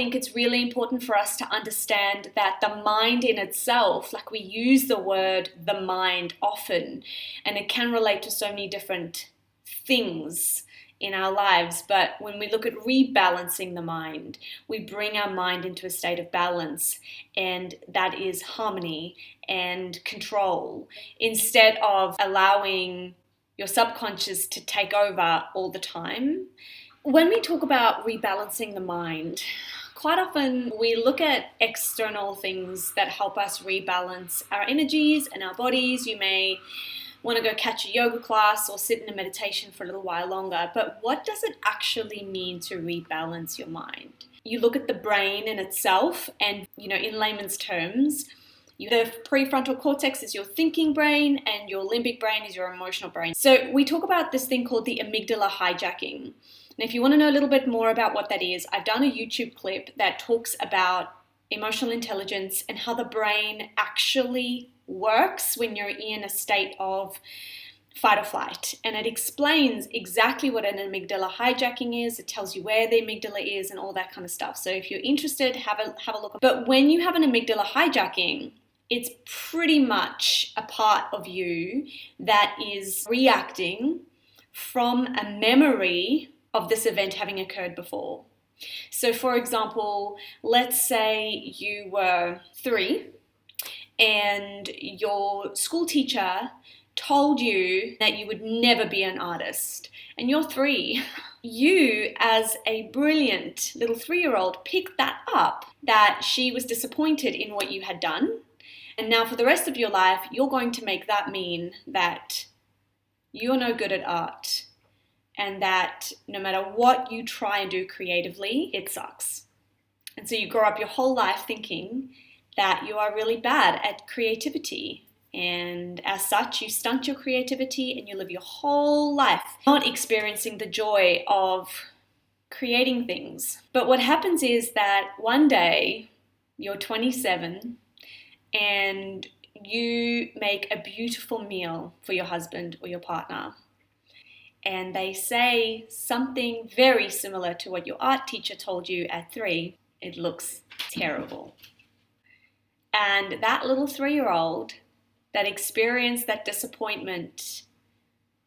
think it's really important for us to understand that the mind in itself, like we use the word the mind often, and it can relate to so many different things in our lives. But when we look at rebalancing the mind, we bring our mind into a state of balance, and that is harmony and control, instead of allowing your subconscious to take over all the time. When we talk about rebalancing the mind, quite often we look at external things that help us rebalance our energies and our bodies. You may want to go catch a yoga class or sit in a meditation for a little while longer, but what does it actually mean to rebalance your mind? You look at the brain in itself, and in layman's terms, the prefrontal cortex is your thinking brain and your limbic brain is your emotional brain. So we talk about this thing called the amygdala hijacking. And if you want to know a little bit more about what that is, I've done a YouTube clip that talks about emotional intelligence and how the brain actually works when you're in a state of fight or flight. And it explains exactly what an amygdala hijacking is. It tells you where the amygdala is and all that kind of stuff. So if you're interested, have a look. But when you have an amygdala hijacking, it's pretty much a part of you that is reacting from a memory of this event having occurred before. So for example, let's say you were 3 and your school teacher told you that you would never be an artist, and you're 3. You, as a brilliant little 3-year-old, picked that up, that she was disappointed in what you had done, and now for the rest of your life, you're going to make that mean that you're no good at art, and that no matter what you try and do creatively, it sucks. And so you grow up your whole life thinking that you are really bad at creativity, and as such you stunt your creativity and you live your whole life not experiencing the joy of creating things. But what happens is that one day you're 27 and you make a beautiful meal for your husband or your partner, and they say something very similar to what your art teacher told you at 3. It looks terrible. And that little 3-year-old that experienced that disappointment,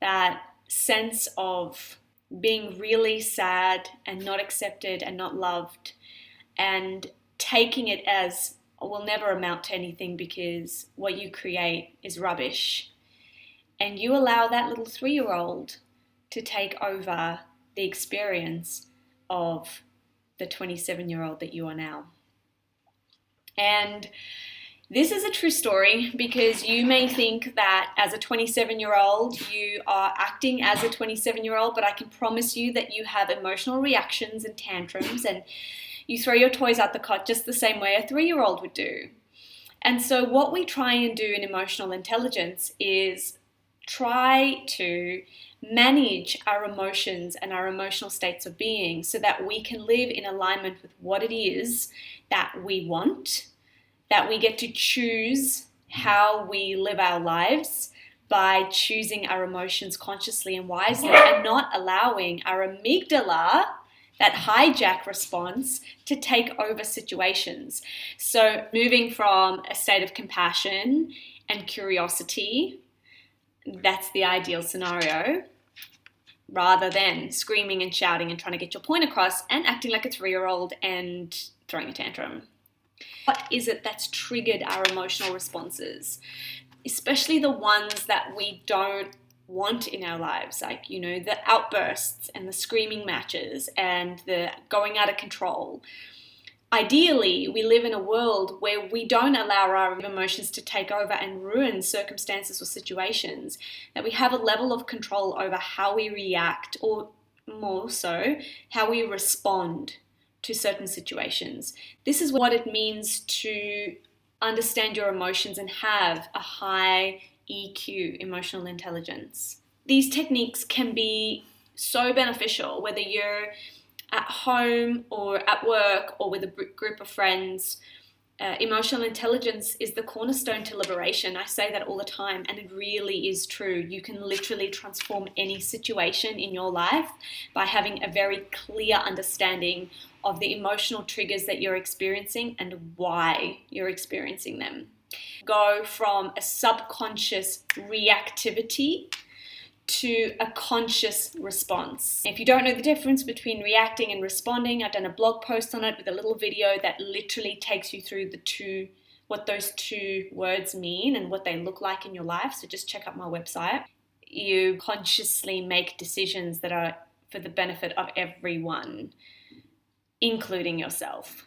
that sense of being really sad and not accepted and not loved, and taking it as will never amount to anything because what you create is rubbish, and you allow that little 3-year-old to take over the experience of the 27-year-old that you are now. And this is a true story, because you may think that as a 27-year-old you are acting as a 27-year-old, but I can promise you that you have emotional reactions and tantrums, and you throw your toys out the cot just the same way a 3-year-old would do. And so what we try and do in emotional intelligence is try to manage our emotions and our emotional states of being so that we can live in alignment with what it is that we want, that we get to choose how we live our lives by choosing our emotions consciously and wisely, and not allowing our amygdala, that hijack response, to take over situations. So moving from a state of compassion and curiosity, that's the ideal scenario, rather than screaming and shouting and trying to get your point across and acting like a 3-year-old and throwing a tantrum. What is it that's triggered our emotional responses, especially the ones that we don't want in our lives, like, the outbursts and the screaming matches and the going out of control? Ideally, we live in a world where we don't allow our emotions to take over and ruin circumstances or situations, that we have a level of control over how we react, or more so, how we respond to certain situations. This is what it means to understand your emotions and have a high EQ, emotional intelligence. These techniques can be so beneficial, whether you're at home or at work or with a group of friends. Emotional intelligence is the cornerstone to liberation. I say that all the time, and it really is true. You can literally transform any situation in your life by having a very clear understanding of the emotional triggers that you're experiencing and why you're experiencing them. Go from a subconscious reactivity to a conscious response. If you don't know the difference between reacting and responding, I've done a blog post on it with a little video that literally takes you through what those two words mean and what they look like in your life. So just check out my website. You consciously make decisions that are for the benefit of everyone, including yourself.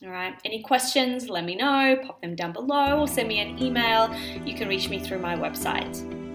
All right, any questions, let me know, pop them down below or send me an email. You can reach me through my website.